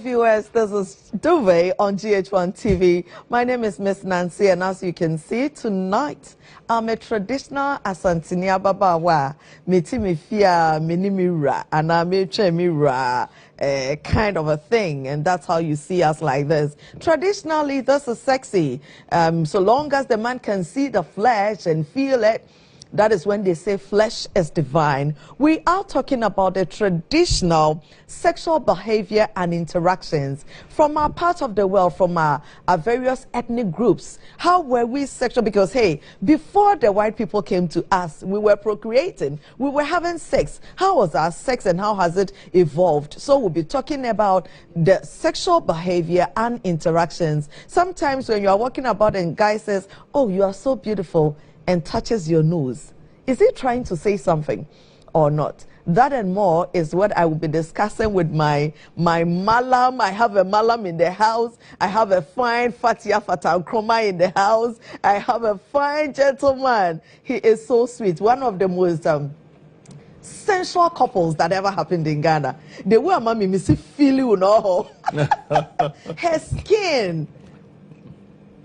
Viewers, this is Duvet on GH1 TV. My name is Miss Nancy, and as you can see tonight, I'm a traditional Asantini Ababawa, Metimifia, Minimira, and Amechemira, kind of a thing, and that's how you see us like this. Traditionally, this is sexy. So long as the man can see the flesh and feel it, that is when they say flesh is divine. We are talking about the traditional sexual behavior and interactions from our part of the world, from our various ethnic groups. How were we sexual? Because, hey, before the white people came to us, we were procreating. We were having sex. How was our sex and how has it evolved? So we'll be talking about the sexual behavior and interactions. Sometimes when you are walking about and guy says, oh, you are so beautiful, and touches your nose. Is he trying to say something or not? That and more is what I will be discussing with my malam. I have a malam in the house. I have a fine fatia fatankroma in the house. I have a fine gentleman. He is so sweet. One of the most sensual couples that ever happened in Ghana. The way mommy missy feel you know. Her skin.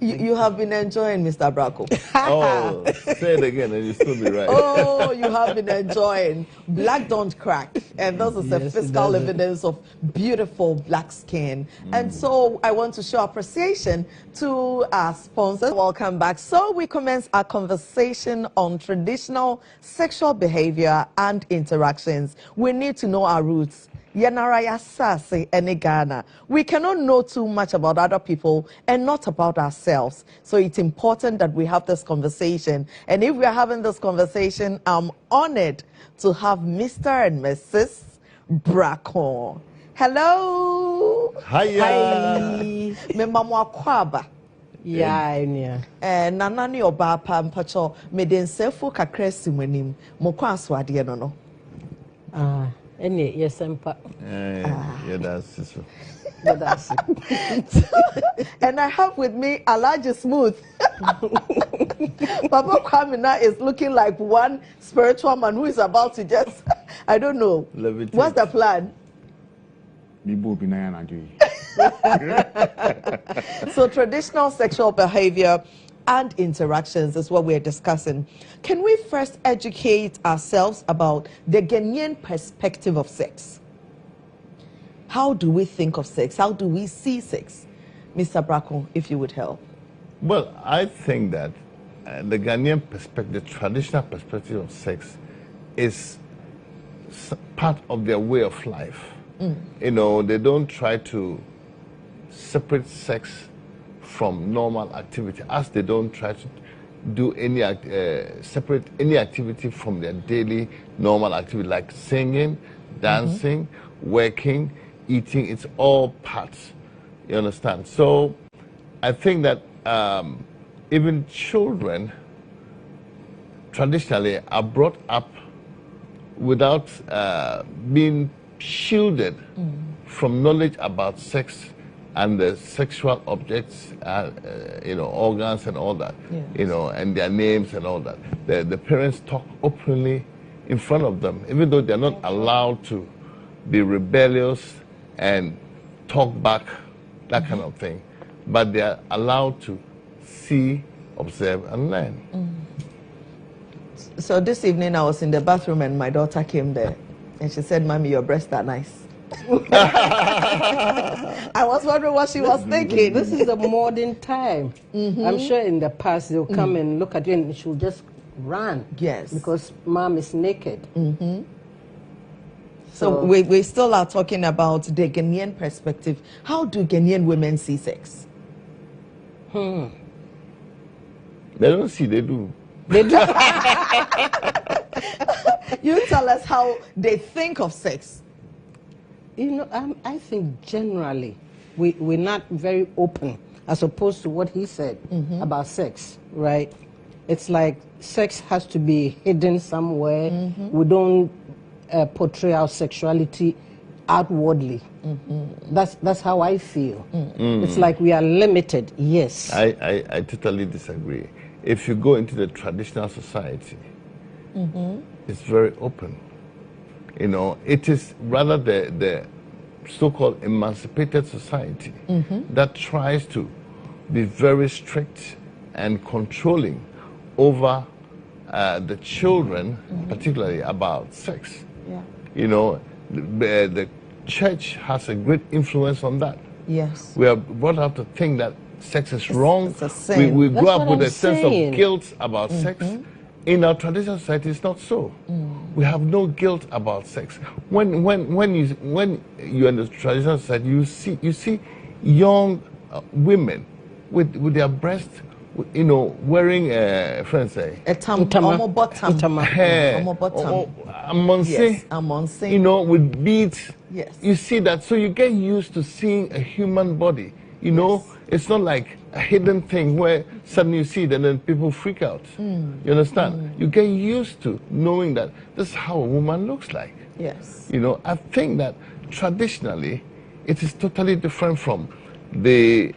You have been enjoying Mr. BRAKO. Oh, say it again and you still be right. Oh, you have been enjoying. Black don't crack. And this is a physical evidence of beautiful black skin. And so I want to show appreciation to our sponsors. Welcome back. So we commence our conversation on traditional sexual behavior and interactions. We need to know our roots. Yanaraya Sase and Ghana. We cannot know too much about other people and not about ourselves. So it's important that we have this conversation. And if we are having this conversation, I'm honored to have Mr. and Mrs. BRAKO. Hello. Hi. Me mama kwaba. Yeah. Nanani oba pa mpacho me den sefo kakra simanim. Mo kwa aswade no. Any yes, and that's it. And I have with me Alaji Smooth. Papa Kwamina is looking like one spiritual man who is about to just, I don't know. Levitate. What's the plan? So traditional sexual behavior and interactions is what we're discussing. Can we first educate ourselves about the Ghanaian perspective of sex? How do we think of sex? How do we see sex? Mr. BRAKO, if you would help. Well, I think that the Ghanaian perspective, the traditional perspective of sex is part of their way of life. You know, they don't try to separate sex from normal activity, as they don't try to do any separate any activity from their daily normal activity, like singing, dancing, working, eating. It's all parts. You understand? So I think that even children traditionally are brought up without being shielded from knowledge about sex and the sexual objects, you know, organs and all that, you know, and their names and all that. The parents talk openly in front of them, even though they're not allowed to be rebellious and talk back, that kind of thing. But they're allowed to see, observe, and learn. So this evening I was in the bathroom and my daughter came there and she said, "Mommy, your breasts are nice." I was wondering what she was thinking. This is a modern time. I'm sure in the past they'll come and look at you and she'll just run. Yes. Because mom is naked. So we still are talking about the Ghanaian perspective. How do Ghanaian women see sex? They don't see, they do. They do. You tell us how they think of sex. You know, I think generally we're not very open as opposed to what he said about sex, right? It's like sex has to be hidden somewhere. We don't portray our sexuality outwardly. That's how I feel. It's like we are limited, yes. I totally disagree. If you go into the traditional society, it's very open. You know, it is rather the so-called emancipated society that tries to be very strict and controlling over the children, particularly about sex. Yeah. You know, the church has a great influence on that. Yes. We are brought up to think that sex is wrong. It's a sin. We That's grow up what with I'm a sense saying. of guilt about sex. In our traditional society, it's not so. We have no guilt about sex. When you're in the traditional society, you see young women with their breasts, you know, wearing friends say A Ntama. bottom. hair, Yes, amonse. you know, with beads. Yes. You see that, so you get used to seeing a human body. You know, it's not like a hidden thing where suddenly you see it and then people freak out. You understand? You get used to knowing that this is how a woman looks like. Yes. You know, I think that traditionally it is totally different from the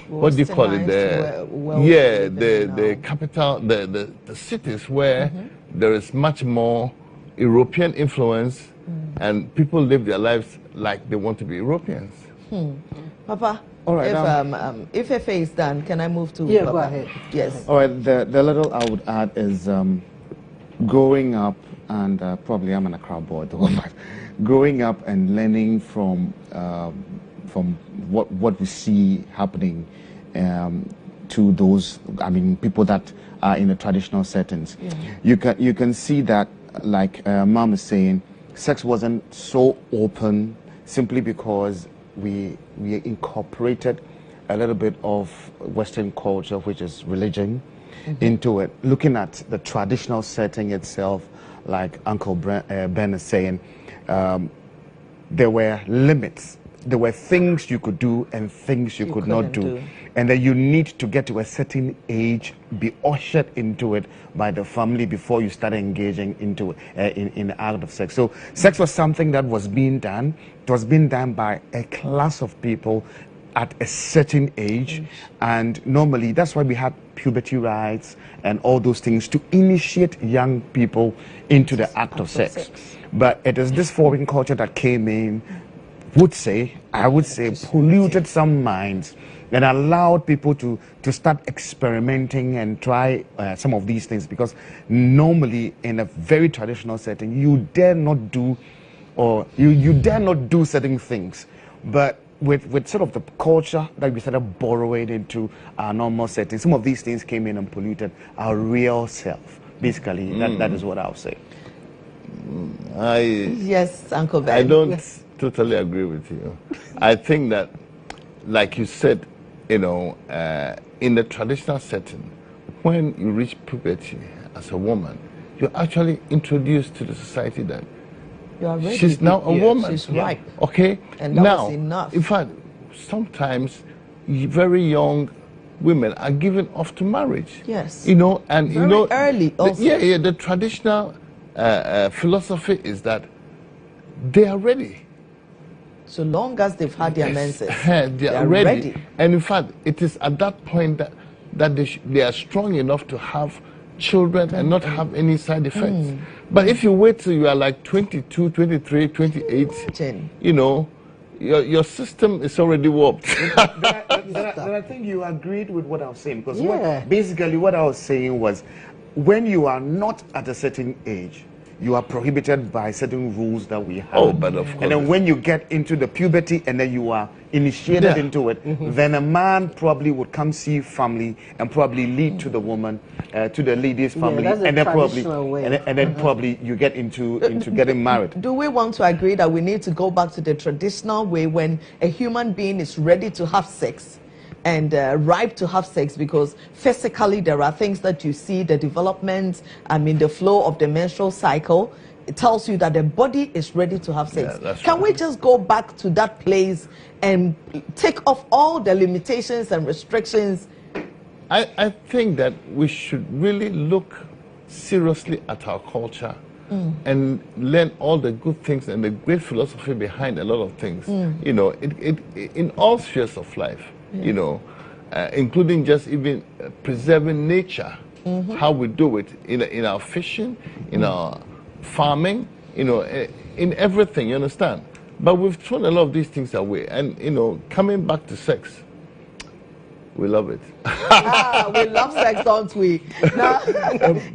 what do you call it? The capital, the cities where there is much more European influence and people live their lives like they want to be Europeans. Papa, All right, if FA is done, can I move to Yeah, Papa? go ahead. Yes. All right, the little I would add is growing up, and probably I'm an Accra boy though, but growing up and learning from what we see happening to those, I mean, people that are in the traditional settings. You can see that, like Mom is saying, sex wasn't so open simply because we incorporated a little bit of Western culture, which is religion, into it. Looking at the traditional setting itself, like Uncle Ben is saying, there were limits. There were things you could do and things you could not do. And then you need to get to a certain age, be ushered into it by the family before you start engaging into in the act of sex. So sex was something that was being done. It was being done by a class of people at a certain age. And normally that's why we had puberty rites and all those things to initiate young people into the act of sex. But it is this foreign culture that came in, I would say, polluted some minds and allowed people to start experimenting and try some of these things, because normally in a very traditional setting, you dare not do, or you dare not do certain things. But with sort of the culture that we started borrowing into our normal setting, some of these things came in and polluted our real self. Basically, that is what I'll say. Yes, Uncle Ben. I don't totally agree with you. I think that, like you said, you know, in the traditional setting, when you reach puberty as a woman, you're actually introduced to the society that she's now a woman. She's ripe. Okay? And that now, was enough. in fact, sometimes very young women are given off to marriage. Yes. You know, and Very you know, early also. the traditional philosophy is that they are ready. So long as they've had their menses, they are ready. And in fact, it is at that point that they are strong enough to have children and not have any side effects. But if you wait till you are like 22, 23, 28, you know, your system is already warped. But I think you agreed with what I was saying, because basically what I was saying was, when you are not at a certain age, you are prohibited by certain rules that we have. Oh, but of course. And then when you get into the puberty and then you are initiated into it, then a man probably would come see family and probably lead to the woman, to the lady's family, and then probably you get into getting married. Do we want to agree that we need to go back to the traditional way when a human being is ready to have sex and ripe to have sex, because physically there are things that you see, the development, the flow of the menstrual cycle, it tells you that the body is ready to have sex. Can we just go back to that place and take off all the limitations and restrictions? I think that we should really look seriously at our culture and learn all the good things and the great philosophy behind a lot of things. You know, in all spheres of life. You know, including just even preserving nature, how we do it in our fishing, in our farming, you know, in everything, you understand? But we've thrown a lot of these things away. And, you know, coming back to sex, we love it. We love sex, don't we? Now,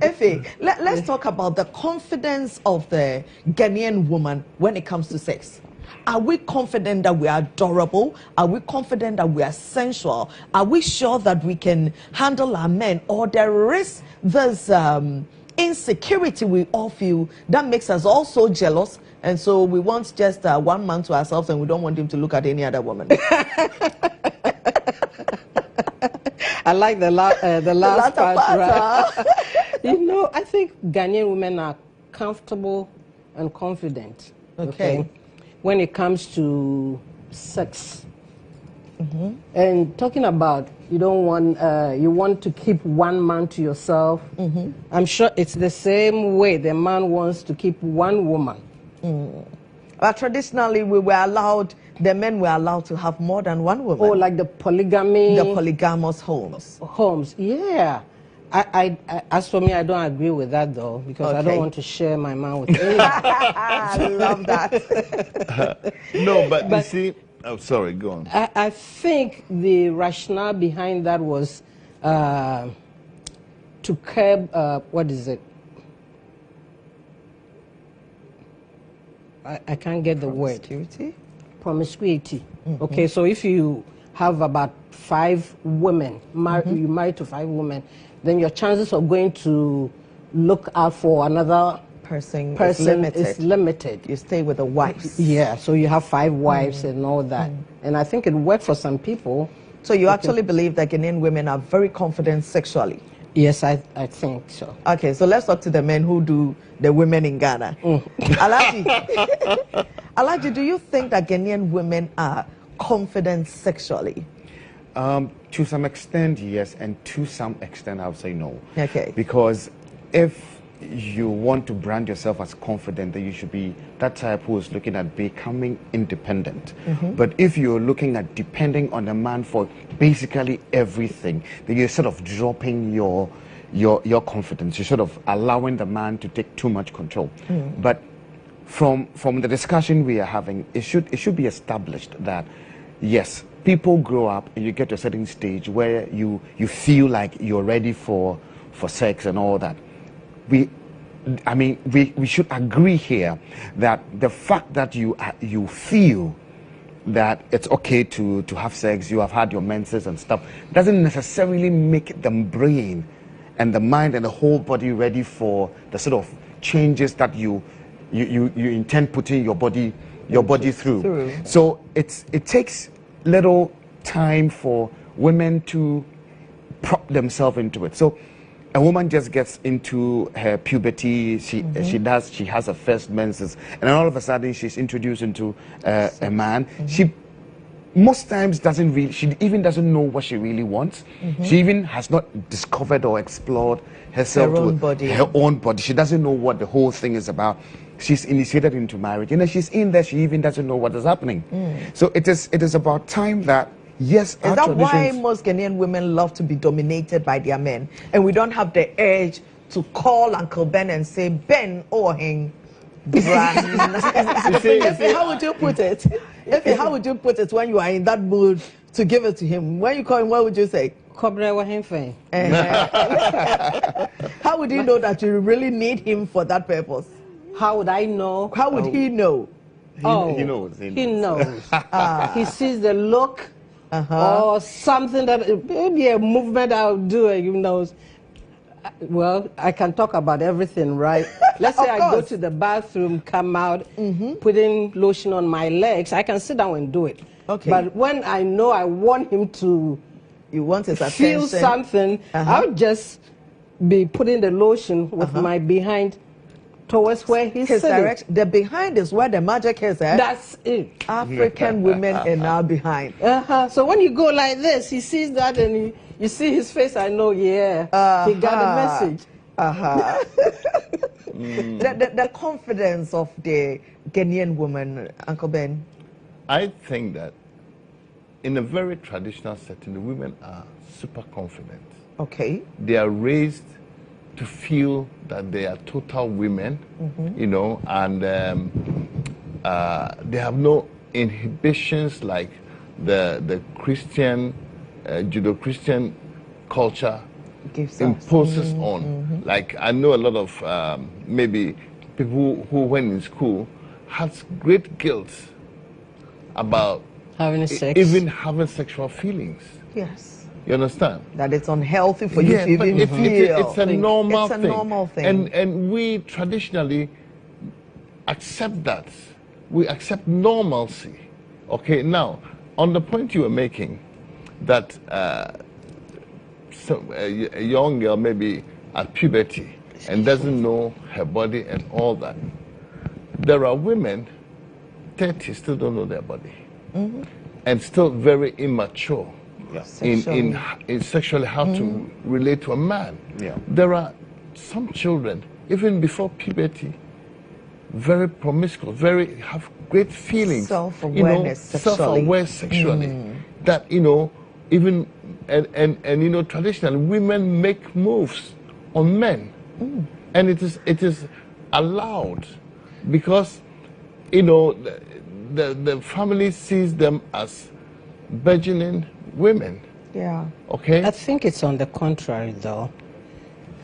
Effie, let's talk about the confidence of the Ghanaian woman when it comes to sex. Are we confident that we are adorable? Are we confident that we are sensual? Are we sure that we can handle our men? Or there is this insecurity we all feel that makes us all so jealous, and so we want just one man to ourselves, and we don't want him to look at any other woman? I like the last part, right? You know, I think Ghanaian women are comfortable and confident. Okay. When it comes to sex. And talking about you want to keep one man to yourself. I'm sure it's the same way the man wants to keep one woman. But traditionally, the men were allowed to have more than one woman. Oh, like the polygamy. The polygamous homes. Yeah. As for me, I don't agree with that though, because I don't want to share my man with anyone. I love that. No, but you see, oh, sorry, go on. I think the rationale behind that was to curb, what is it? I can't get the word. Promiscuity. Okay, so if you have about 5 women, you married to 5 women, then your chances of going to look out for another person is limited. You stay with the wives. Yeah, so you have 5 wives and all that. And I think it worked for some people. So you actually believe that Ghanaian women are very confident sexually? Yes, I think so. Okay, so let's talk to the men who do the women in Ghana. Alaji, do you think that Ghanaian women are confident sexually? To some extent, yes, and to some extent, I would say no. Okay. Because if you want to brand yourself as confident, then you should be that type who is looking at becoming independent. But if you're looking at depending on a man for basically everything, then you're sort of dropping your confidence. You're sort of allowing the man to take too much control. But from the discussion we are having, it should be established that yes, people grow up and you get to a certain stage where you feel like you're ready for sex and all that. We should agree here that the fact that you feel that it's okay to have sex, you have had your menses and stuff, doesn't necessarily make the brain and the mind and the whole body ready for the sort of changes that you intend putting your body through. So it takes little time for women to prop themselves into it. So a woman just gets into her puberty, she has her first menses, and then all of a sudden she's introduced into a man. She most times she even doesn't know what she really wants. She even has not discovered or explored herself, her own body. She doesn't know what the whole thing is about. She's initiated into marriage, and then she's in there, she even doesn't know what is happening. So it is about time that, yes, is that why most Ghanaian women love to be dominated by their men, and we don't have the urge to call Uncle Ben and say, Ben or him? How would you put it? How would you put it when you are in that mood to give it to him? When you call him, what would you say? How would you know that you really need him for that purpose? How would I know? How would he know? He knows. He knows. He sees the look or something that maybe a movement I'll do, he knows. Well, I can talk about everything, right? Let's say I go to the bathroom, come out, putting lotion on my legs. I can sit down and do it. Okay. But when I know I want him to feel something, I'll just be putting the lotion with my behind towards where he's sitting. Direction. The behind is where the magic is, eh? That's it. African women are now behind. So when you go like this, he sees that and you see his face, I know, he got a message. The confidence of the Ghanaian woman, Uncle Ben. I think that in a very traditional setting, the women are super confident. Okay. They are raised to feel that they are total women, you know, and they have no inhibitions like the Christian, Judeo-Christian culture imposes on. Like I know a lot of maybe people who went in school has great guilt about having sex, even having sexual feelings. Yes. You understand? That it's unhealthy for you to even feel. It's a normal thing. It's a normal thing. And we traditionally accept that. We accept normalcy. Okay, now, on the point you were making, that a young girl maybe at puberty and doesn't know her body and all that. There are women, 30, still don't know their body. And still very immature in sexually how to relate to a man. There are some children, even before puberty, very promiscuous, have great feelings, self-awareness, self-aware sexually. That even and traditionally women make moves on men, and it is allowed because the family sees them as burgeoning women. Yeah. Okay. I think it's on the contrary, though.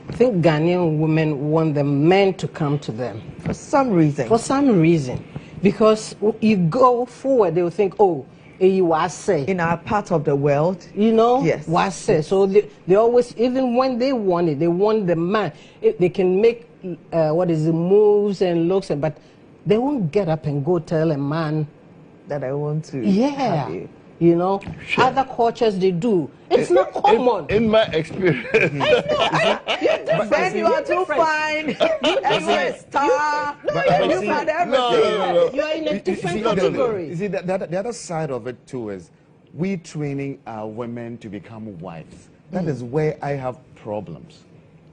I think Ghanaian women want the men to come to them. For some reason. For some reason. Because you go forward, they will think, oh, you was say. In our part of the world. Yes. Was say. So they always, even when they want it, they want the man. They can make, moves and looks, but they won't get up and go tell a man that I want to have you. Sure. Other cultures they do. It's not common. In my experience. Ben, you are too fine. You are a star. You've had everything. No. You are in a different category. You see, the other side of it too is we training our women to become wives. That is where I have problems.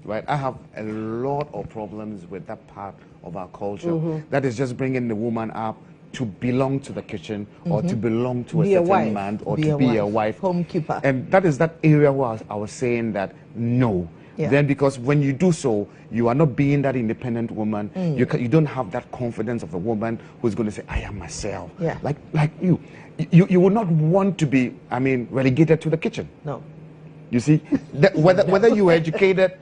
Right? I have a lot of problems with that part of our culture. That is just bringing the woman up to belong to the kitchen or to belong to a certain man or to be a wife. Homekeeper. And that is that area where I was saying that no. Yeah. Then because when you do so, you are not being that independent woman. You don't have that confidence of a woman who's going to say, I am myself. Yeah. Like you would not want to be, relegated to the kitchen. No. You see, whether you were educated,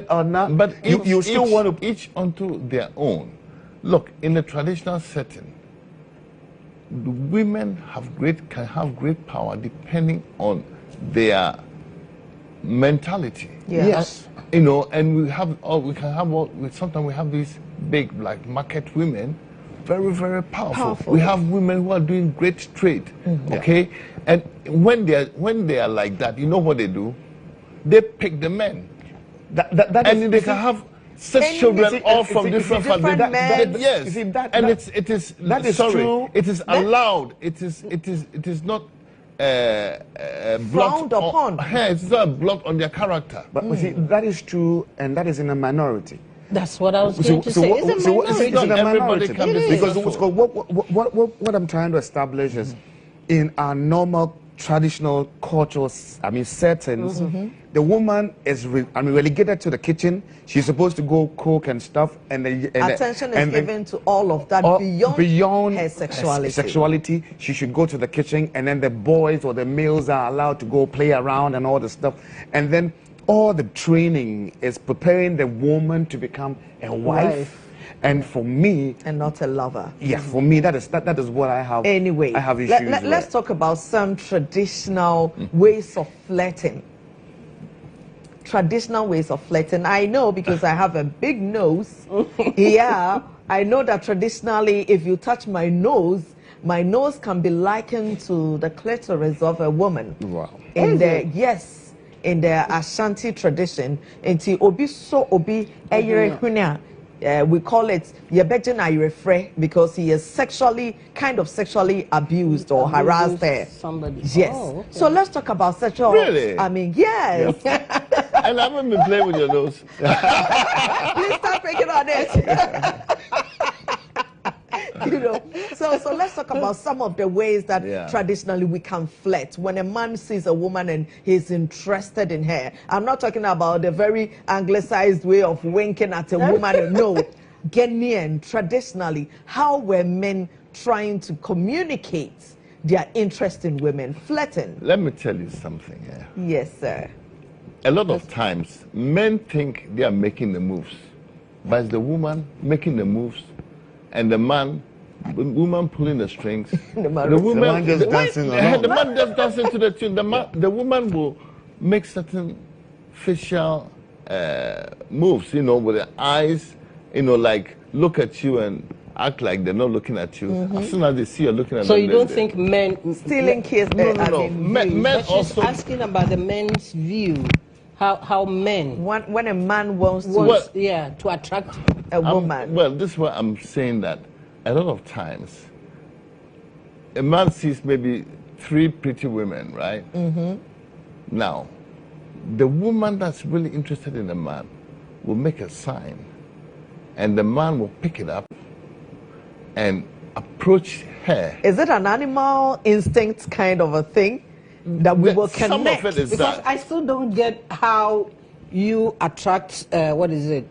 or not, but you still want to each onto their own. Look, in the traditional setting, the women can have great power depending on their mentality. Yes. And sometimes we have these big like market women, very, very powerful. We have women who are doing great trade. Okay? And when they are like that, you know what they do? They pick the men. And they can have 6 children all from different families. Yes, and it is true. It is allowed. It is not frowned upon. It's not blocked on their character. But you see, that is true, and that is in a minority. That's what I was going to say. It's a minority. Because what I'm trying to establish is in our normal traditional cultural settings, the woman is relegated to the kitchen. She's supposed to go cook and stuff, and attention is given to all of that beyond her sexuality. She should go to the kitchen, and then the boys or the males are allowed to go play around and all the stuff, and then all the training is preparing the woman to become a wife. And for me, and not a lover. Yeah, for me that is what I have. Anyway, I have issues let's talk about some traditional ways of flirting. Traditional ways of flirting. I know because I have a big nose. Yeah, I know that traditionally, if you touch my nose can be likened to the clitoris of a woman. Wow. In the Ashanti tradition, inti obi so obi eyere hunya. We call it Yebejin Ayrefre because he is sexually abused or harassed there. Somebody. Yes. Oh, okay. So let's talk about sexual. Really? Yes. And I haven't been playing with your nose. Please start picking on it. So let's talk about some of the ways that traditionally we can flirt. When a man sees a woman and he's interested in her, I'm not talking about the very anglicized way of winking at a woman. No, Ghanaian, traditionally, how were men trying to communicate their interest in women? Flirting. Let me tell you something here. Yes, sir. A lot of times, men think they are making the moves, but it's the woman making the moves, and the woman pulling the strings. The man just dancing along. The man just dancing to the tune. The woman will make certain facial moves, you know, with the eyes, you know, like look at you and act like they're not looking at you. As soon as they see you looking at So them, you don't think men Stealing kiss? No. Men But she's also asking about the men's view, how men When a man wants to to attract a woman. Well, this is why I'm saying that a lot of times a man sees maybe 3 pretty women, right? Now, the woman that's really interested in the man will make a sign, and the man will pick it up and approach her. Is it an animal instinct kind of a thing that we will Some connect? of it is because that. I still don't get how you attract what is it?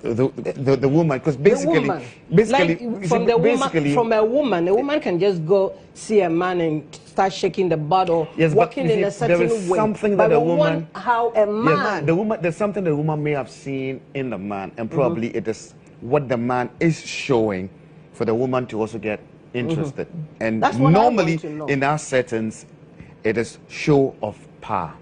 The woman, because basically, like see, from the basically, woman, from a woman can just go see a man and start shaking the butt or yes, but walking you in see, a certain there is way. something But that a we woman, want how a man, the woman, there's something the woman may have seen in the man, and probably it is what the man is showing for the woman to also get interested. And That's what I normally want to know. in our settings, it is show of power.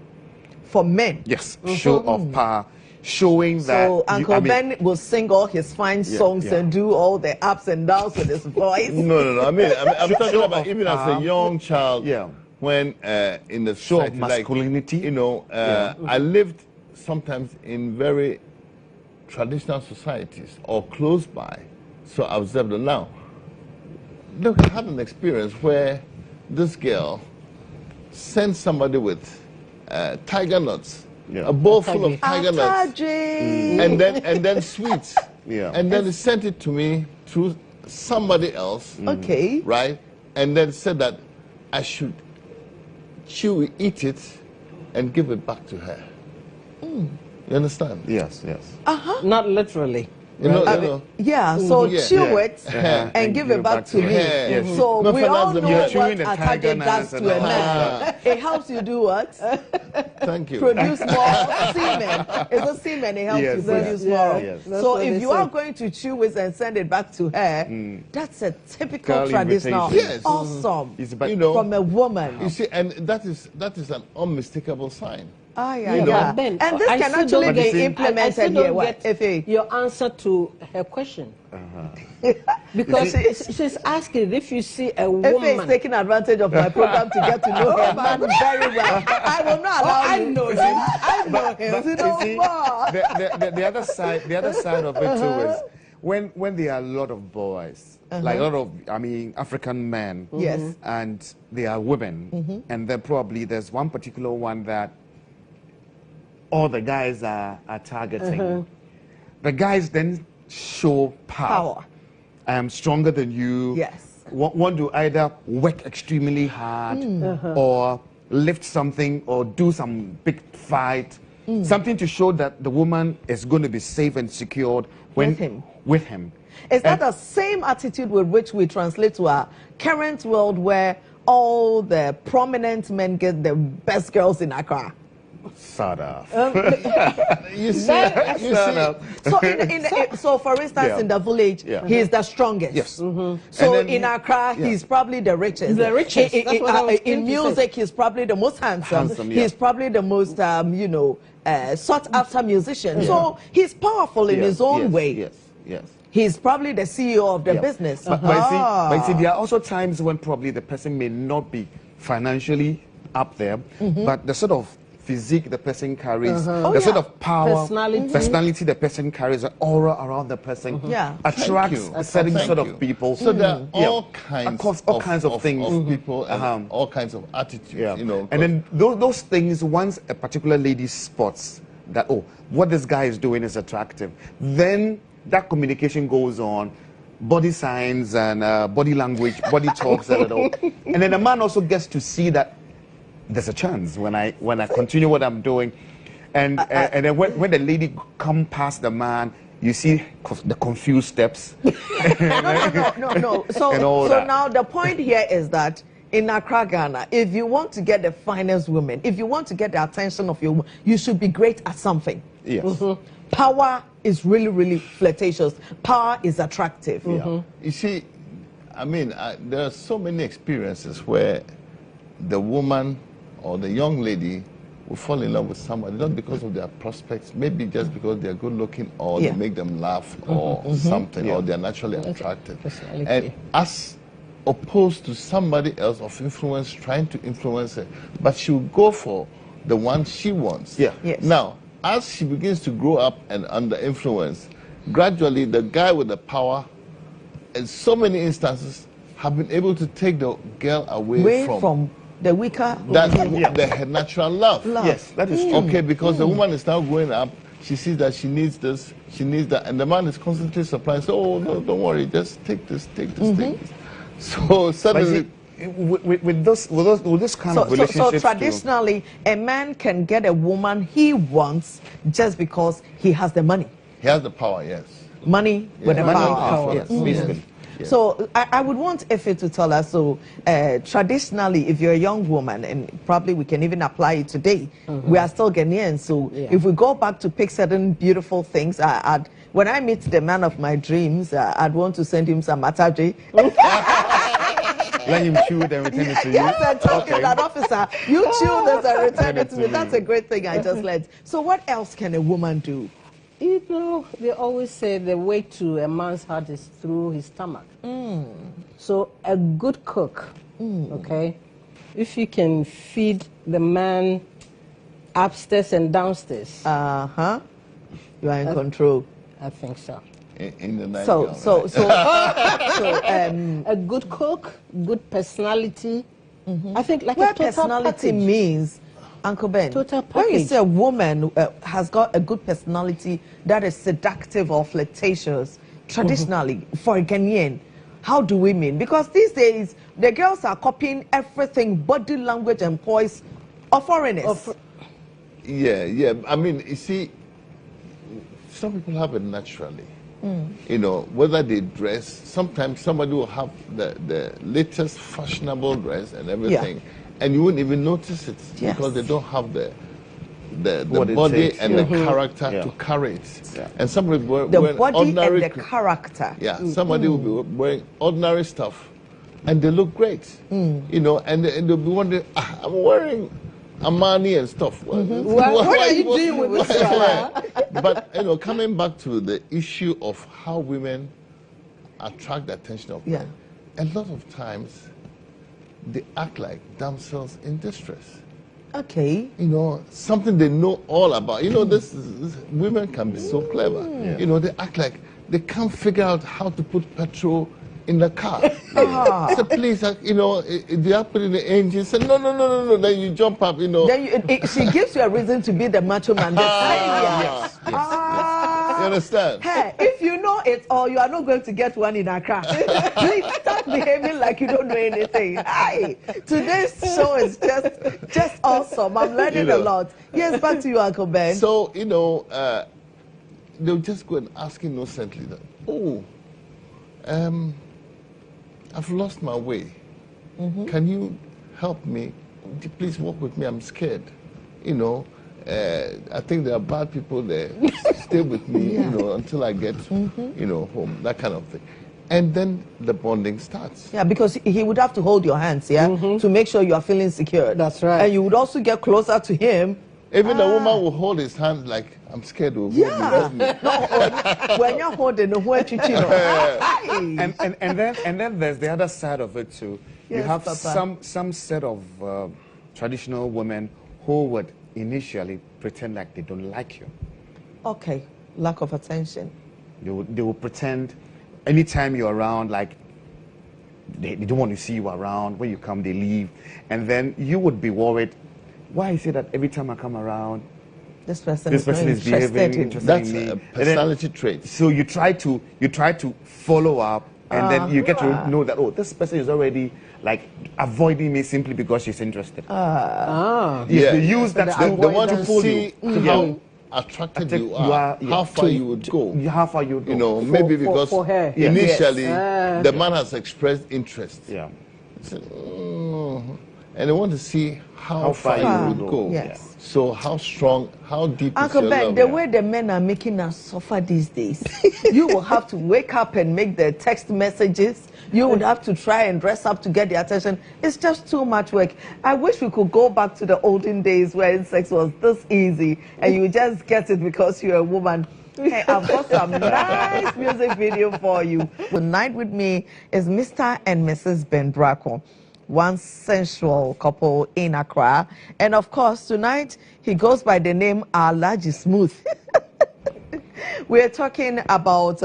For men. Yes, show of power, showing that. So Uncle Ben will sing all his fine songs and do all the ups and downs with his voice. No. I mean, I'm talking Show about of even as a power. young child. Yeah. When in the Show of society, like, masculinity. you know, I lived sometimes in very traditional societies or close by, so I observed it. Now, look, I had an experience where this girl sent somebody with tiger nuts, a bowl full of tiger nuts, and then sweets, and then he sent it to me through somebody else, Okay. right, and then said that I should eat it and give it back to her. You understand? Yes. not literally. You know, Yeah, so chew it Yeah. and give it back to me. Yes. So No, we all know you're what chewing a the tiger tiger does nuts to and a all man. It helps you do what? Thank you. Produce more semen. It's a semen, it helps you produce more. Yes. So what if they you are say. going to chew it and send it back to her, that's a typical Girl traditional, invitation. Yes. awesome, It's about- You know, from a woman. You see, and that is an unmistakable sign. Yeah. But Ben, And this I can still actually don't be get- I implemented still here. don't What? get your answer to her question. Because she's asking if you see a Efe is woman. taking advantage of my program to get to know her man very well. I will not allow I you. know him. I know him. To You know see, more. the other side of it too is when there are a lot of boys, like a lot of, African men, Yes. and there are women, and then probably there's one particular one that all the guys are targeting. The guys then show power. I am stronger than you. Yes. Want to either work extremely hard or lift something or do some big fight. Something to show that the woman is going to be safe and secured with him. Is that the same attitude with which we translate to our current world where all the prominent men get the best girls in Accra? Sort of. You see, So for instance, in the village, he is the strongest. Yes. So in Accra, he's probably the richest. The richest. That's what I was In going to say. music, he's probably the most handsome. Yeah. He's probably the most, sought after musician. So he's powerful in his own way. Yes. He's probably the CEO of the business. But you see, there are also times when probably the person may not be financially up there, but the sort of physique the person carries, the sort of power, personality the person carries, the aura around the person attracts a certain sort of people. So there are all kinds of things of people and all kinds of attitudes. You know, and then those things, once a particular lady spots that, oh, what this guy is doing is attractive, then that communication goes on. Body signs and body language, body talks, and all. And then the man also gets to see that there's a chance when I continue what I'm doing, and then when the lady come past the man, you see the confused steps. No. So now the point here is that in Accra, Ghana, if you want to get the finest woman, if you want to get the attention of your woman, you should be great at something. Yes. Power is really, really flirtatious. Power is attractive. You see, I mean, there are so many experiences where the woman or the young lady will fall in love with somebody, not because of their prospects, maybe just because they're good looking or they make them laugh or something, or they're naturally attractive. And as opposed to somebody else of influence trying to influence her, but she'll go for the one she wants. Now, as she begins to grow up and under influence, gradually the guy with the power, in so many instances, have been able to take the girl away from the weaker, her natural love. Yes, that is true. Okay, because the woman is now growing up, she sees that she needs this, she needs that, and the man is constantly supplying. So, oh no, don't worry, just take this, take this. So suddenly, with this kind of relationship, so traditionally, a man can get a woman he wants just because he has the money. He has the power, yes. Money with the power. Yes, basically. Yes. So I would want Ife to tell us, so traditionally, if you're a young woman, and probably we can even apply it today, we are still Ghanaians, so if we go back to pick certain beautiful things, when I meet the man of my dreams, I'd want to send him some mataji. Let him chew it and return it to you. Yes, I told him that, officer, you chew this and return it to me. That's a great thing I just learned. So what else can a woman do? You know, they always say the way to a man's heart is through his stomach. So a good cook, okay, if you can feed the man upstairs and downstairs. You are in control. I think so. In the night. So a good cook, good personality. I think like what a total personality package. means, Uncle Ben, Total when you package. say a woman has got a good personality that is seductive or flirtatious, traditionally, for a Ghanaian, how do we mean? Because these days, the girls are copying everything, body language and poise of foreigners. Yeah. I mean, you see, some people have it naturally. You know, whether they dress, sometimes somebody will have the latest fashionable dress and everything, and you wouldn't even notice it because they don't have the body and the character to carry it. And somebody wearing the body ordinary and the character. Somebody will be wearing ordinary stuff, and they look great. You know, and they'll be wondering, I'm wearing Amani and stuff. What are you doing with this? But you know, coming back to the issue of how women attract the attention of men, a lot of times they act like damsels in distress. Okay. You know, something they know all about. You know, this women can be so clever. You know, they act like they can't figure out how to put petrol in the car. So please, you know, they are putting the engine. Say no. Then you jump up. You know. Then she gives you a reason to be the macho man. Yes. You understand? Hey, if you know it all, you are not going to get one in Accra. Please start behaving like you don't know anything. Hi, today's show is just awesome. I'm learning a lot. Yes, back to you, Uncle Ben. So you know, they'll just go and ask innocently that, I've lost my way. Can you help me? Please walk with me. I'm scared. You know, I think there are bad people there. Stay with me, you know, until I get, you know, home. That kind of thing. And then the bonding starts. Yeah, because he would have to hold your hands, to make sure you are feeling secure. That's right. And you would also get closer to him. Even the woman will hold his hand like, I'm scared of you. When you're holding the and then there's the other side of it too. Yes, you have Papa. some set of traditional women who would initially pretend like they don't like you. Okay, lack of attention. They will pretend anytime you're around, like they don't want to see you around. When you come, they leave, and then you would be worried. Why is it that every time I come around, this person is behaving interested That's in me? a personality trait. So you try to follow up, and then you get to know that, oh, this person is already like avoiding me simply because she's interested. Yeah, they use that they want to see attracted you are, how far you would go. How far you would go. You know, maybe because for her. initially the man has expressed interest. Yeah. And they want to see how far you would go. Yes. So how strong, how deep Uncle is your Ben, love? the way the men are making us suffer these days, you will have to wake up and make the text messages. You would have to try and dress up to get the attention. It's just too much work. I wish we could go back to the olden days where sex was this easy and you just get it because you're a woman. Hey, I've got some nice music video for you. Tonight with me is Mr. and Mrs. Ben BRAKO, one sensual couple in Accra. And of course, tonight he goes by the name Alaji Smooth. We're talking about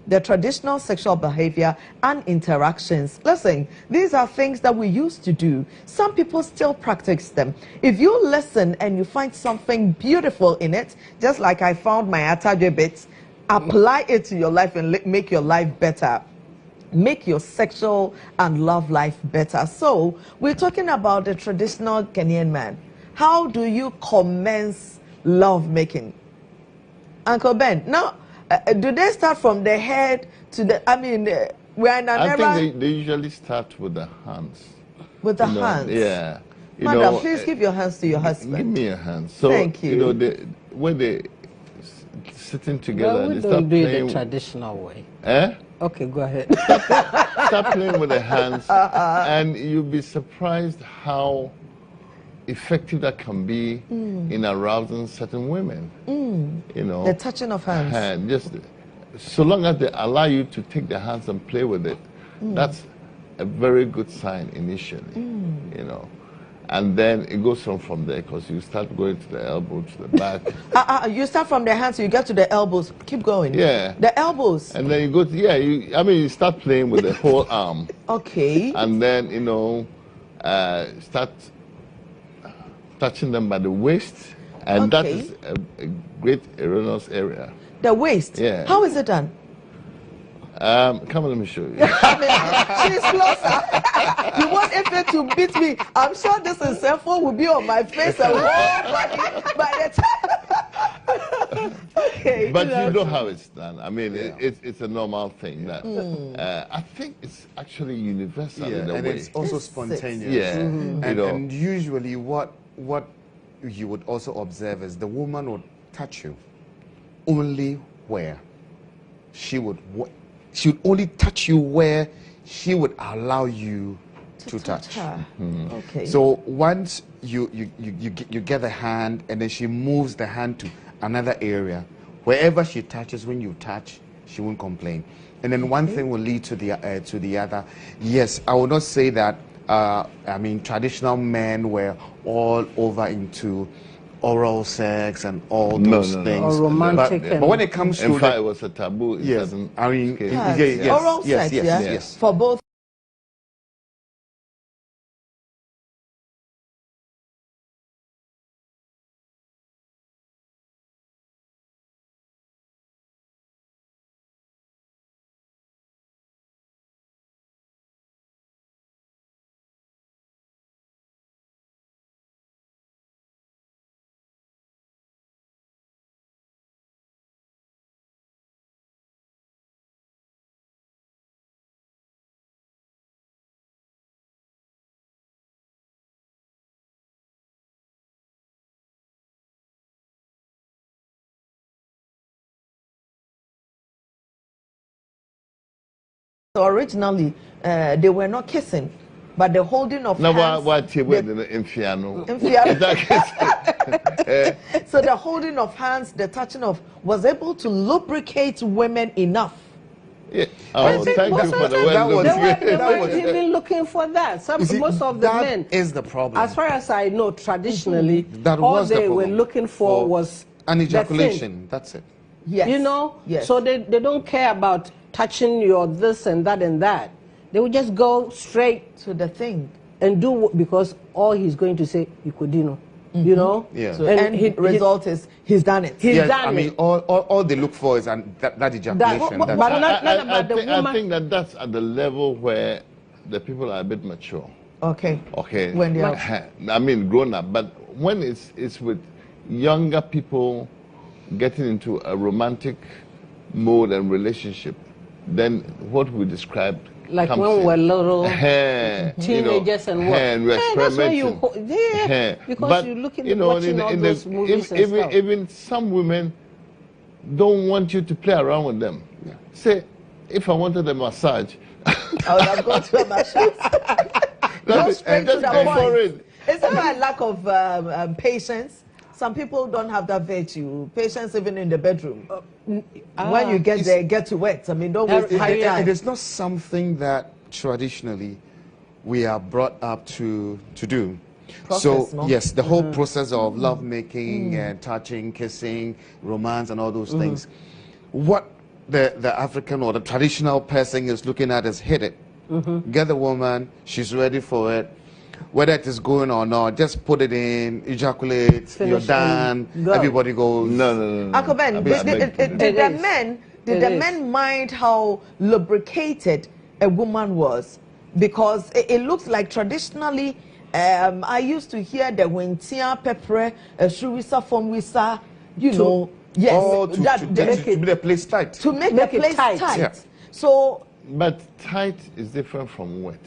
the traditional sexual behavior and interactions. Listen, these are things that we used to do. Some people still practice them. If you listen and you find something beautiful in it, just like I found my Ataje bits, apply it to your life and make your life better. Make your sexual and love life better. So we're talking about the traditional Kenyan man. How do you commence love making? Uncle Ben, now, do they start from the head to the, we're in an era... I think they usually start with the hands. With the hands? Yeah. Madam, please give your hands to your husband. Give me your hands. So, thank you. You know, when they sitting together Well, we and they don't start do playing... it the traditional way. Eh? Okay, go ahead. Start playing with the hands and you'll be surprised how effective that can be in arousing certain women. You know, the touching of hands. Just so long as they allow you to take the hands and play with it, that's a very good sign initially. You know, and then it goes on from there because you start going to the elbow, to the back. You start from the hands, you get to the elbows. Keep going. Yeah. The elbows. And then you go to, you start playing with the whole arm. Okay. And then, you know, start touching them by the waist. And that is a great erroneous area. The waist? Yeah. How is it done? Come on, let me show you. She's closer. You want Ife to beat me? I'm sure this example will be on my face and whole body by the time. Okay. But you know how it's done. I mean, it's a normal thing. That I think it's actually universal in a and way. it's also spontaneous. Yeah. And usually what you would also observe is the woman would touch you only where she would only touch you where she would allow you to touch her. Okay. So once you get the hand and then she moves the hand to another area, wherever she touches, when you touch, she won't complain. And then one thing will lead to the other. Yes, I will not say that traditional men were all over into oral sex and all those things. Or romantic. But when it comes to... In fact, it was a taboo. Yes. I mean, oral sex, yes. For both. So originally, they were not kissing, but the holding of hands. So the holding of hands, the touching of, was able to lubricate women enough. Yeah. Oh, thank you for the word. They weren't even looking for that. Most of the men. That is the problem. As far as I know, traditionally, all they were looking for was an ejaculation. That's it. Yes. You know? Yes. So they don't care about touching your this and that and that. They would just go straight to the thing and do because all he's going to say, you could, you know. Yeah. So, and the result is he's done it. He's done it. I mean, all they look for is that ejaculation. I think that's at the level where the people are a bit mature. Okay. When they are, grown up. But when it's with younger people getting into a romantic mode and relationship, then what we described like comes when in. we're little Teenagers and what? and we're That's why you experimenting. because But, you're looking you know, watching all those movies and stuff. even some women don't want you to play around with them. Yeah. Say, if I wanted a massage, I would have gone to a massage. Go straight to just the go for point. it. Is it my lack of patience? Some people don't have that virtue. Patience even in the bedroom. When you get there, get to work. I mean, don't waste your time. It is not something that traditionally we are brought up to do. Process, so no? yes, the whole process of love making and touching, kissing, romance, and all those things. What the African or the traditional person is looking at is hit it. Get the woman, she's ready for it. Whether it is going or not, just put it in, ejaculate, you're done, go. Everybody goes. No. Uncle Ben, did the men mind how lubricated a woman was? Because it looks like traditionally, I used to hear the wintia pepper, shurisa from wisa, you know, yes, Oh, to make the place tight. To make the place tight. Yeah. So, But tight is different from wet.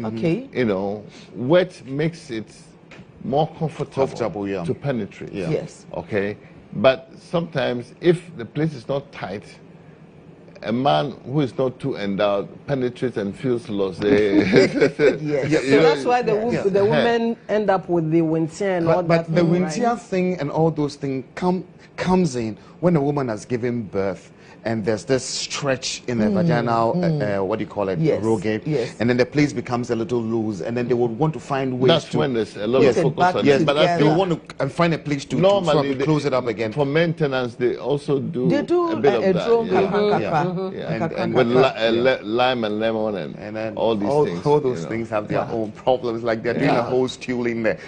okay. You know, wet makes it more comfortable yeah. to penetrate. Yeah. Yes. Okay. But sometimes, if the place is not tight, a man who is not too endowed penetrates and feels lost. Yes. So that's why the women end up with the winter and all that. But the thing, winter right? thing and all those things comes in when a woman has given birth and there's this stretch in the vaginal, what do you call it, Yes, rogae, yes. and then the place becomes a little loose, and then they would want to find ways That's to. when there's a lot Yes. of focus on Yes, it. But that's They together. want to find a place to normally sort of close it up again. For maintenance, they also do They do a bit of a that. drone Yeah. kakra. Yeah. And With Yeah. lime and lemon And then all these things. all those you know. things have their own problems, like they're doing a whole stewing there.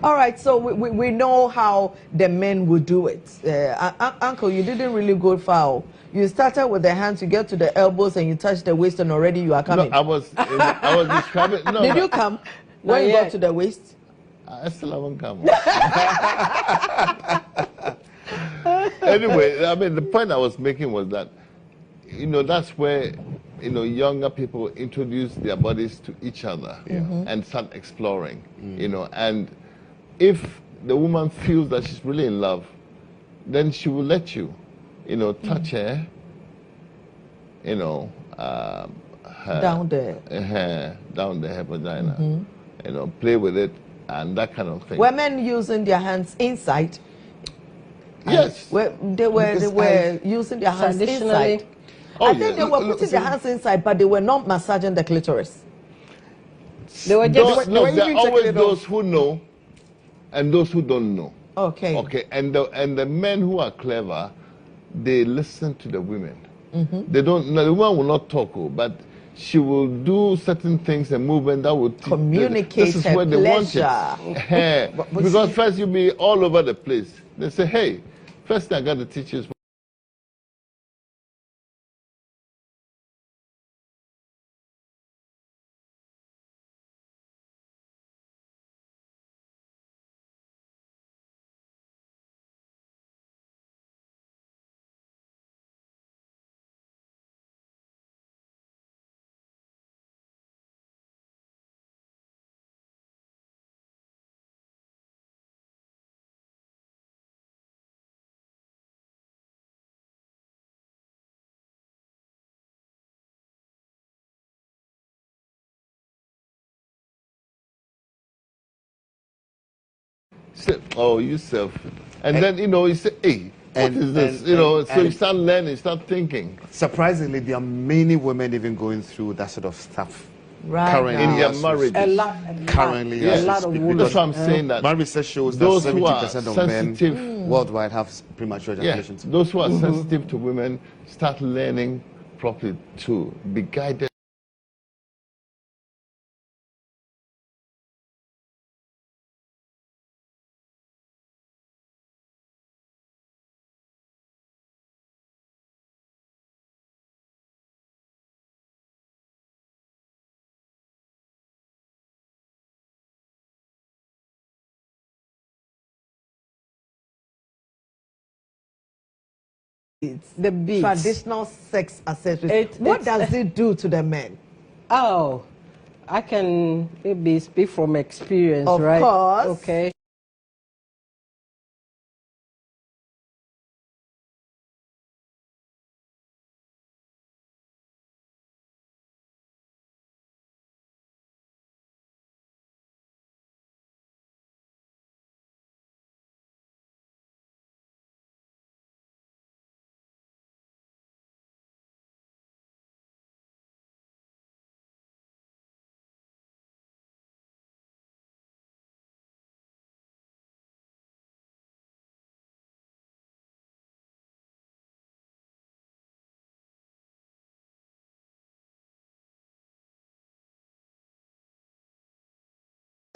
All right, so we know how the men would do it. Uncle, you didn't really go far. You started with the hands, you get to the elbows, and you touch the waist, and already you are coming. No, I was describing. No, Did you come when you got to the waist? I still haven't come. Anyway, I mean, the point I was making was that, you know, that's where, you know, younger people introduce their bodies to each other and start exploring, you know. And if the woman feels that she's really in love, then she will let you, you know, touch her, you know, Down there. down the her vagina, you know, play with it and that kind of thing. Women using their hands inside. Yes. They were using their hands Traditionally. inside. Oh, I think yeah. they were putting their hands inside, but they were not massaging the clitoris. They were just No, even there are checking always it those who know and those who don't know. Okay. Okay, and the men who are clever, they listen to the women. They don't. No, the woman will not talk, but she will do certain things and movement that will Communicate This is her where they want pleasure. it. But Because see- first you'll be all over the place. They say, hey, first thing I got to teach you is say, oh, yourself. And then, you know, you say, hey, what is this? You know, so you start learning, start thinking. Surprisingly, there are many women even going through that sort of stuff. Right Currently, now. In their as we marriages. a lot. Currently, a as we lot of speak, women. That's why I'm saying that My research shows that those who are 70% of men sensitive, worldwide have premature yeah, ejaculations. those who are sensitive to women start learning properly to be guided. The beads. Traditional sex accessories. What does it do to the men? Oh, I can maybe speak from experience, right? Of course. Okay.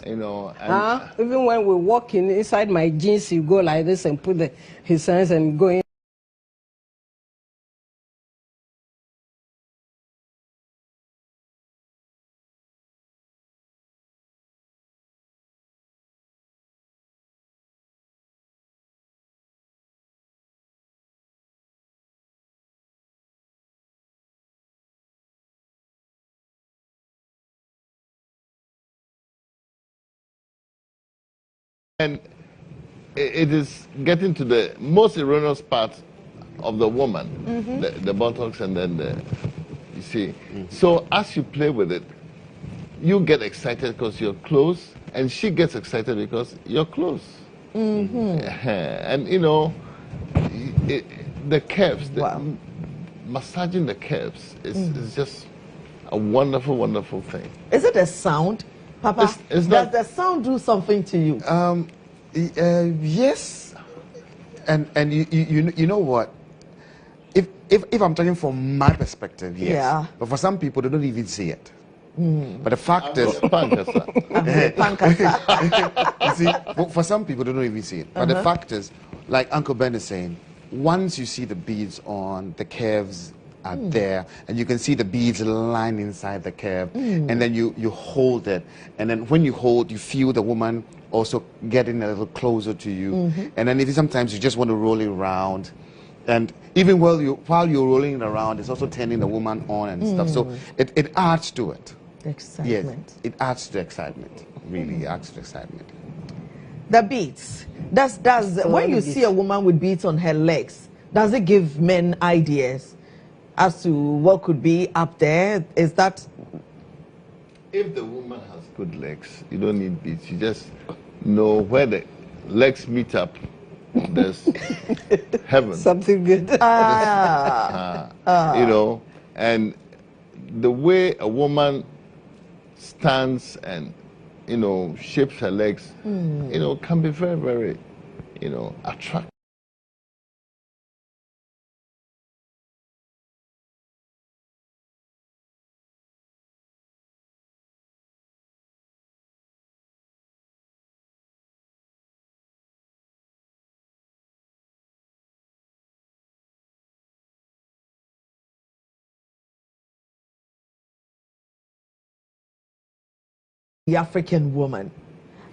Even when we walk inside my jeans, you go like this and put his hands and go in. And it is getting to the most erroneous part of the woman, the buttocks and then you see. So as you play with it, you get excited because you're close, and she gets excited because you're close. And the curves, massaging the curves is just a wonderful, wonderful thing. Is it a sound, Papa? It's Does the sound do something to you? Yes, and you know what? If I'm talking from my perspective, yes. Yeah. But for some people, they don't even see it. But the fact is, you see, for some people, they don't even see it. But the fact is, like Uncle Ben is saying, once you see the beads on, the curves are there, and you can see the beads line inside the curve, and then you hold it, and then when you hold, you feel the woman also getting a little closer to you, and then if sometimes you just want to roll it around, and even while you're rolling it around, it's also turning the woman on and stuff. So it adds to it. Excitement. Yes, it adds to excitement. Really adds to excitement. The beads. Does when you see a woman with beads on her legs, does it give men ideas as to what could be up there? Is that? If the woman has good legs, you don't need beads. You just know where the legs meet up. There's heaven. Something good. And the way a woman stands and shapes her legs, can be very, very, attractive. The African woman.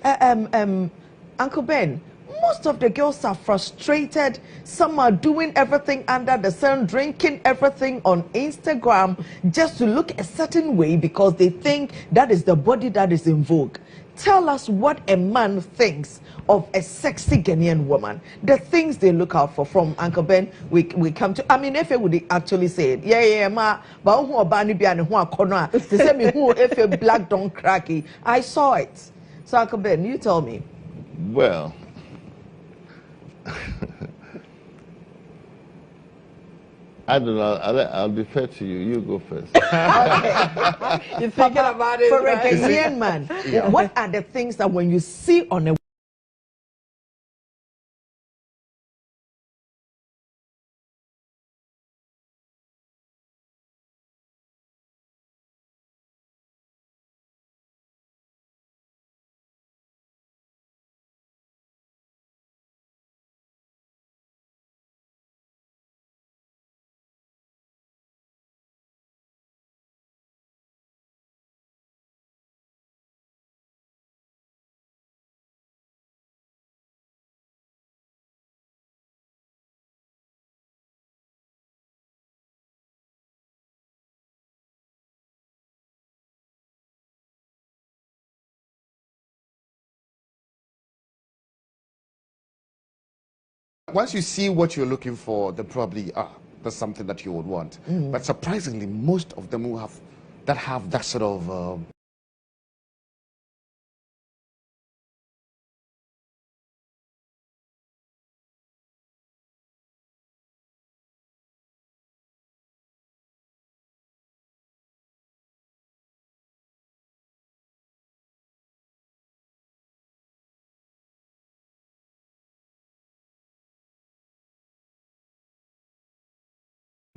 Uncle Ben, most of the girls are frustrated. Some are doing everything under the sun, drinking everything on Instagram just to look a certain way because they think that is the body that is in vogue. Tell us what a man thinks of a sexy Ghanaian woman. The things they look out for. From Uncle Ben, we come to. I mean, if it would actually say it, yeah, ma, but who bani biane who corner. They say me who if a black don't cracky. I saw it. So Uncle Ben, you tell me. Well, I don't know. I'll defer to you. You go first. Okay. You're thinking about it, For right? a Ghanaian man, what are the things that when you see on a once you see what you're looking for, then probably that's something that you would want. But surprisingly, most of them who have that sort of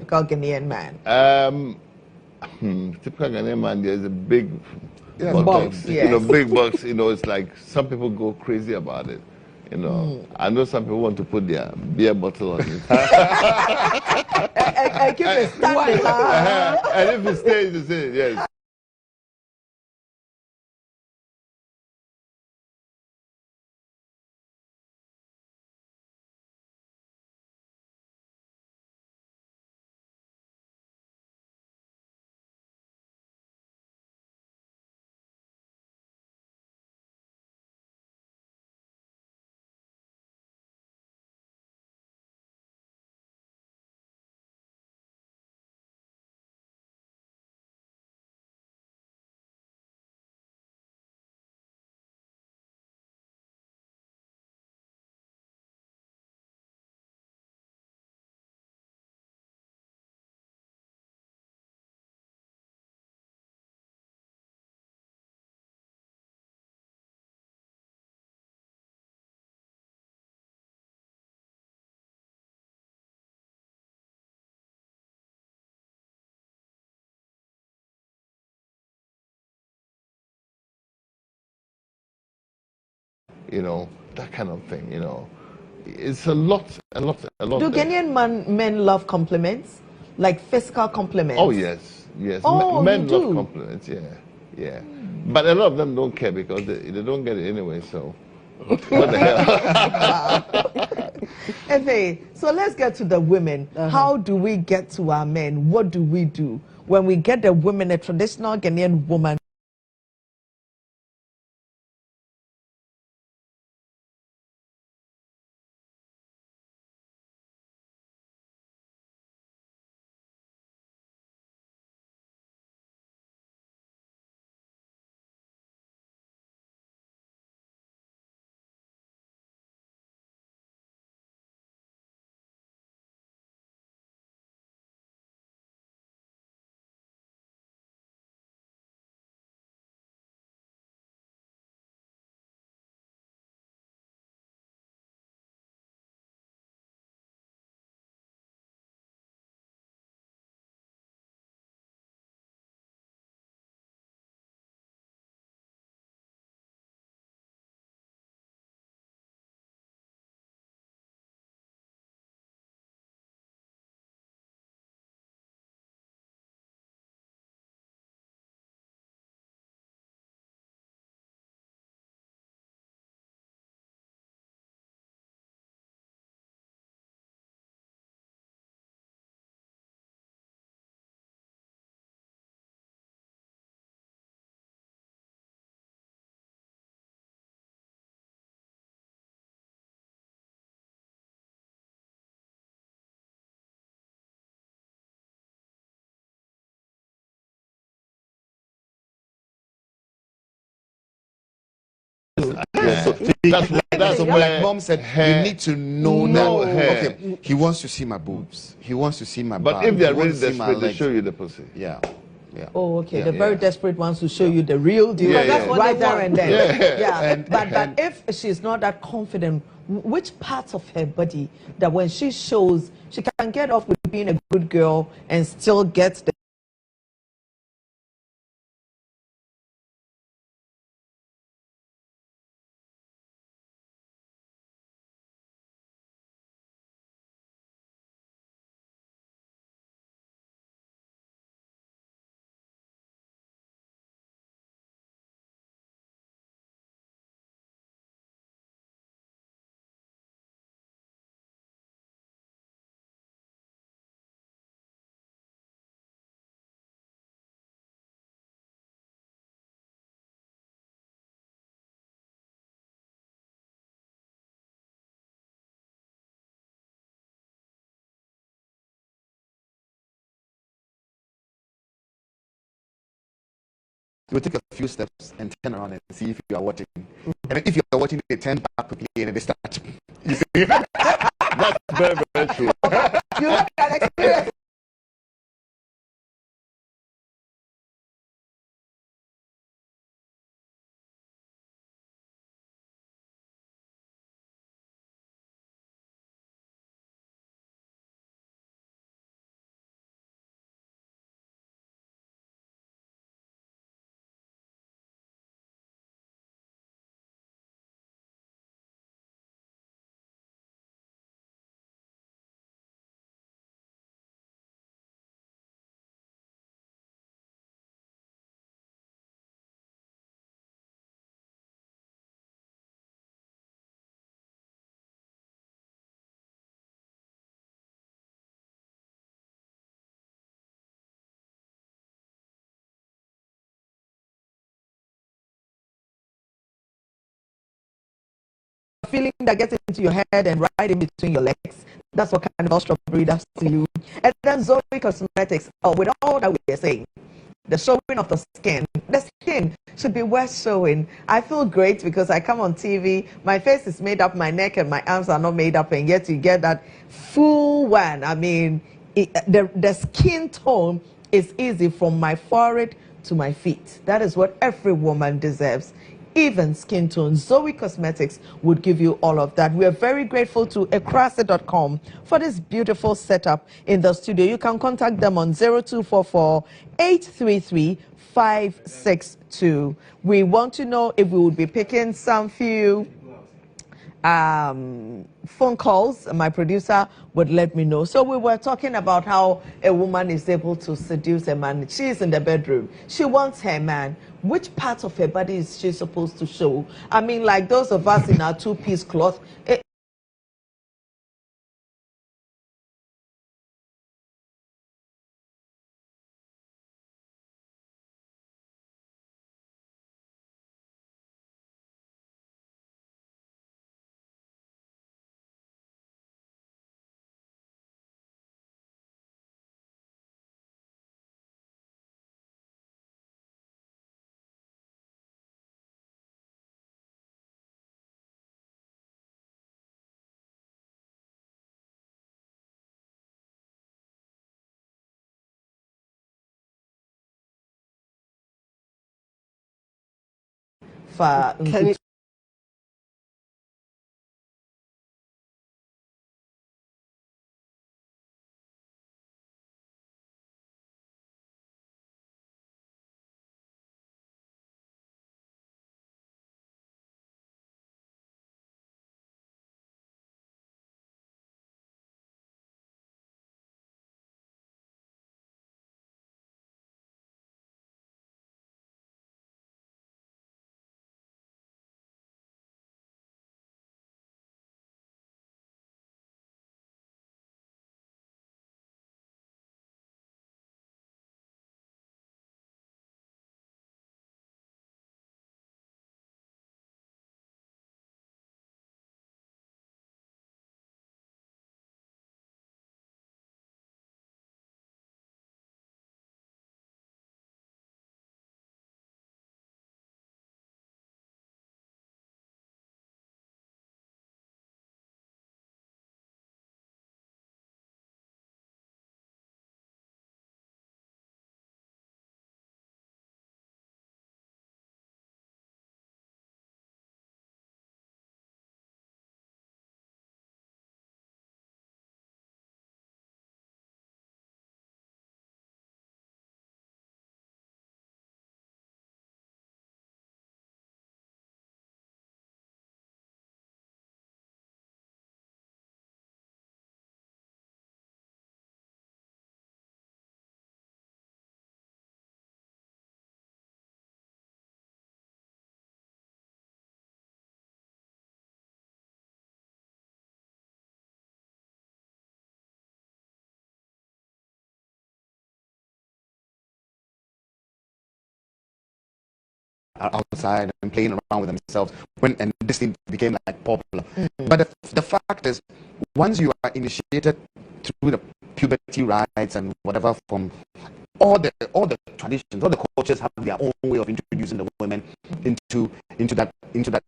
typical Ghanaian man. Typical Ghanaian man, there's a big box, yes. big box. It's like some people go crazy about it. I know some people want to put their beer bottle on it. I keep it standing. And if it stays, you say yes. That kind of thing. It's a lot. Do Ghanaian men love compliments, like physical compliments? Oh yes. Oh, Men you do? love compliments. Yeah. But a lot of them don't care because they don't get it anyway. So what the hell? Efe, so let's get to the women. How do we get to our men? What do we do when we get the women, a traditional Ghanaian woman? That's like mom said, you need to know that. hair. Okay, he wants to see my boobs. He wants to see my. But back. if they're He really wants to see my desperate, they legs. show you the pussy. Yeah. Oh, okay. Yeah, The very desperate ones to show you the real deal. Yeah, that's what right they there want. and then. Yeah. But if she's not that confident, which parts of her body that when she shows, she can get off with being a good girl and still get the will take a few steps and turn around and see if you are watching. And if you are watching, they turn back quickly and they start. You see? That's very, very true. You have an experience. Feeling that gets into your head and right in between your legs. That's what Carnival Strawberry does to you. And then Zoe Cosmetics, with all that we are saying, the showing of the skin should be worth showing. I feel great because I come on TV, my face is made up, my neck and my arms are not made up, and yet you get that full one. I mean, the skin tone is easy from my forehead to my feet. That is what every woman deserves. Even skin tone. Zoe Cosmetics would give you all of that. We are very grateful to ekrase.com for this beautiful setup in the studio. You can contact them on 0244 833 562. We want to know if we would be picking some few phone calls. My producer would let me know. So we were talking about how a woman is able to seduce a man. She's in the bedroom. She wants her man. Which part of her body is she supposed to show? I mean, like those of us in our two-piece cloth. Can outside and playing around with themselves and this thing became like popular. But the fact is, once you are initiated through the puberty rites and whatever from all the traditions, all the cultures have their own way of introducing the women into that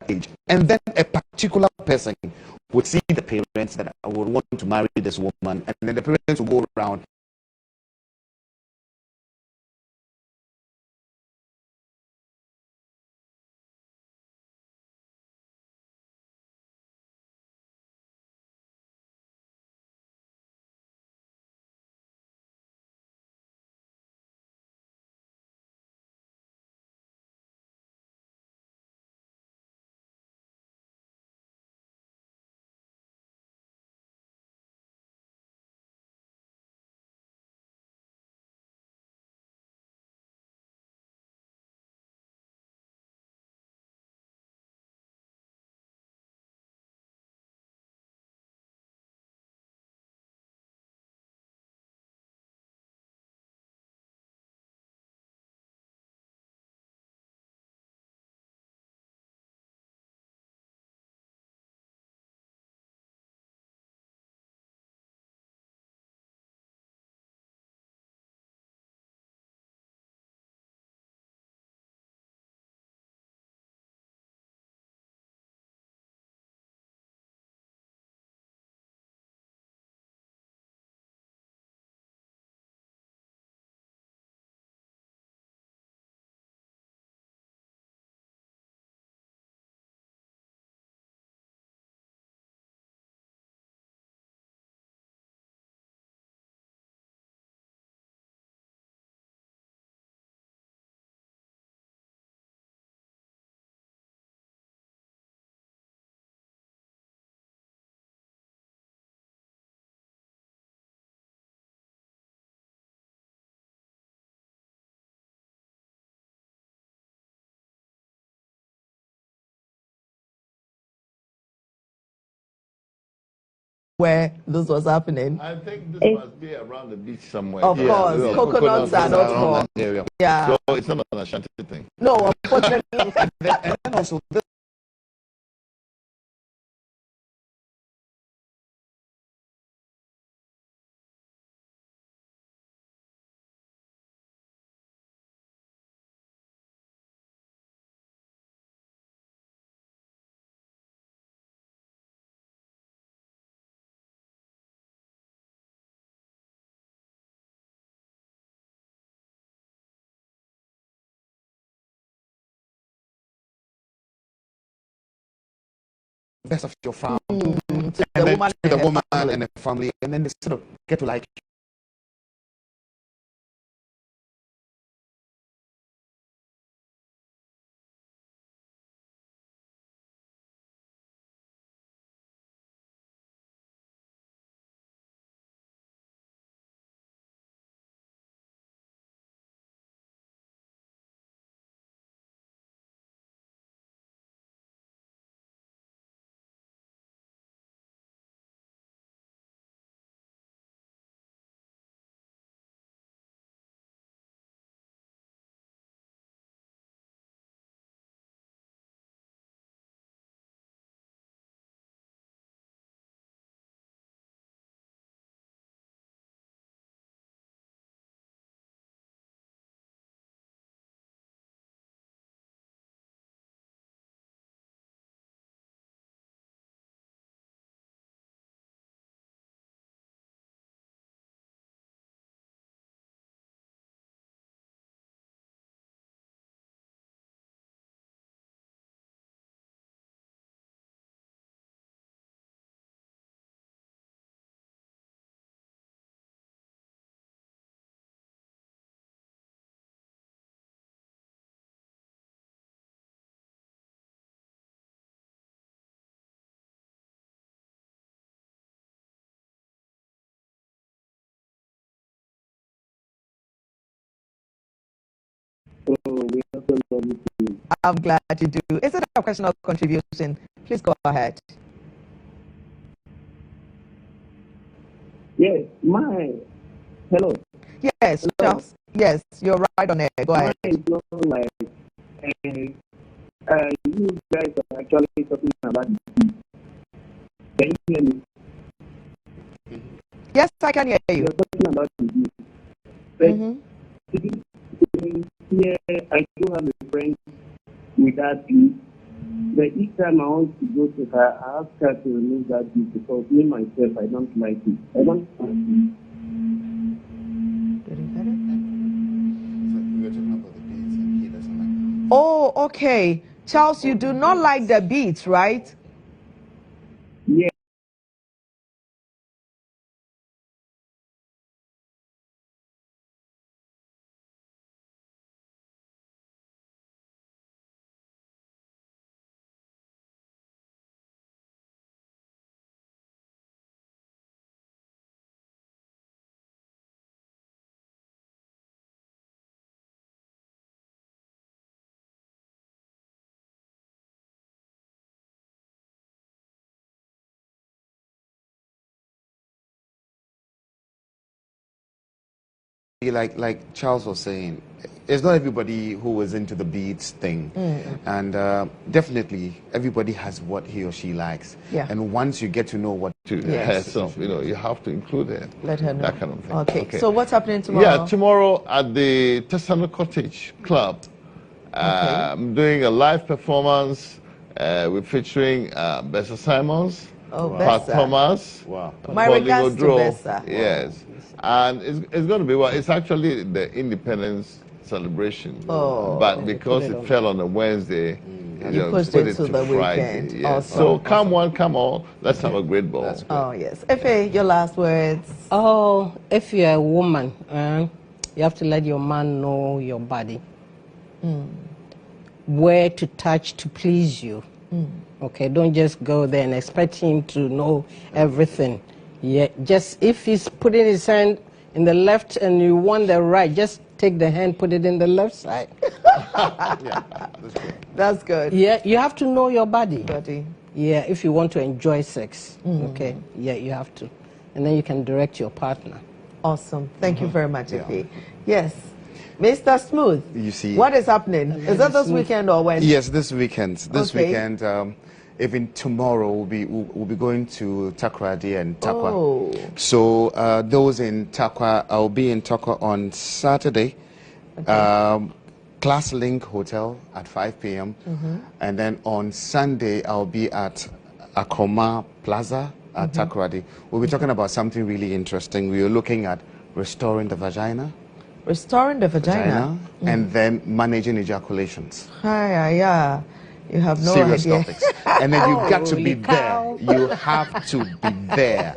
age. And then a particular person would see the parents that would want to marry this woman, and then the parents will go around where this was happening. I think this must be around the beach somewhere. Of course, coconuts are not small. Yeah. So it's not an Ashanti thing. No, unfortunately. and then also this best of your farm, To and the then woman, to the and her woman family. and the family, and then they sort of get to like I'm glad you do. Is it a question of contribution? Please go ahead. Yes, hello. Yes, Charles. Yes, you're right on it. Go ahead. Mine is not like, you guys are actually talking about the beach. Can you hear me? Yes, I can hear you. You're talking about the beach. Yeah, I do have a friend with that beat. But each time I want to go to her, I ask her to remove that beat because me myself, I don't like it. I don't like it. Did he get it? We were talking about the beats and he doesn't like them. Oh, okay. Charles, you do not like the beats, right? Yeah. Like Charles was saying, it's not everybody who is into the beats thing, and definitely everybody has what he or she likes. Yeah. And once you get to know what To Yes. herself, you have to include it. Let her know. That kind of thing. Okay. So what's happening tomorrow? Yeah, tomorrow at the Tessano Cottage Club, I'm doing a live performance. We're featuring Bessa Simons, Oh, Pat Bessa. Thomas, Wow. My Pauline regards to Odro. Bessa. Yes, and it's going to be it's actually the Independence celebration. Oh. But because it fell on a Wednesday, You pushed put it to the Friday. weekend. Yes. Awesome. So come on, come all. Let's have a great ball. Oh, yes. Efe, your last words. Oh, if you're a woman, you have to let your man know your body. Where to touch to please you. Okay, don't just go there and expect him to know everything. Yeah, just if he's putting his hand in the left and you want the right, just take the hand, put it in the left side. Yeah, that's good. That's good. Yeah, you have to know your body. Buddy. Yeah, if you want to enjoy sex. Okay, yeah, you have to. And then you can direct your partner. Awesome. Thank you very much, Efe. Yes. Mr. Smooth. You see- What is happening? Is that this weekend or when? Yes, this weekend. This Okay. weekend, even tomorrow, we'll be going to Takoradi and Takwa. Oh. So those in Takwa, I'll be in Takwa on Saturday. Class Link Hotel at 5 p.m. And then on Sunday, I'll be at Akoma Plaza at Takoradi. We'll be talking about something really interesting. We are looking at restoring the vagina. Restoring the vagina. And then managing ejaculations. Yeah. You have no Serious idea. topics. And then you've got to be Holy cow. there. You have to be there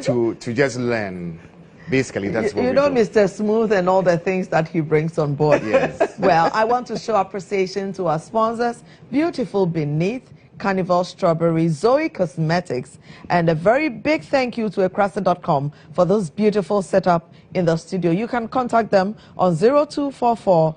to just learn. Basically, that's what You we know do. Mr. Smooth and all the things that he brings on board. Yes. Well, I want to show appreciation to our sponsors, Beautiful Beneath, Carnival Strawberry, Zoe Cosmetics, and a very big thank you to ekrasa.com for this beautiful setup in the studio. You can contact them on 0244